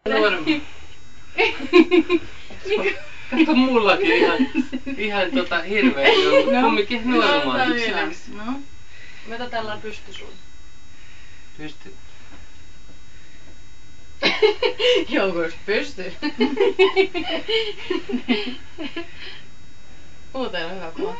Normi. Kato mullakin ihan hirveä. No, kumminkin normaaliksi. No. Mitä tällä on pysty sun? Pysty. Joo, just pysty. Muuten on hyvä kuva.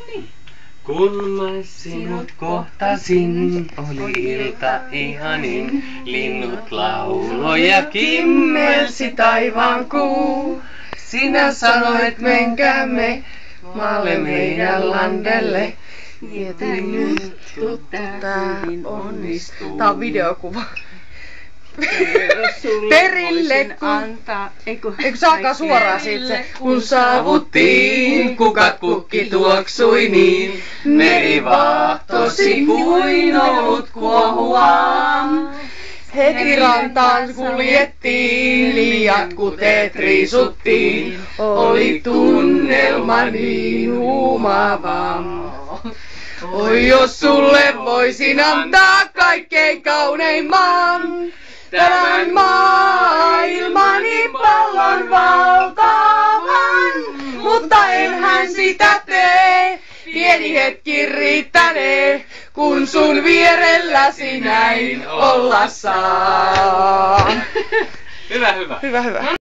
Kun mä sinut kohtasin, oli ilta ihanin. Linnut lauloi ja kimmelsi taivaan kuu. Sinä sanoit menkäämme maalle meidän landelle. Mietin nyt, tää onnistuu. Tää on videokuva. Perille antaa. Eikö se alkaa suoraan siitä se? Kun saavuttiin, kukat kukki tuoksui niin. Meri vaahtosi kuin ollut kuohuaan. Heti rantaan kuljettiin, liiat kuteet riisuttiin. Oli tunnelma niin huumaava. Oi jos sulle voisin antaa kaikkein kauneimman. Tämän maailmani pallon valtavan. Mutta enhän sitä tee, pieni hetki riittänee. Kun sun vierelläsi näin olla saa. Hyvä. Hyvä.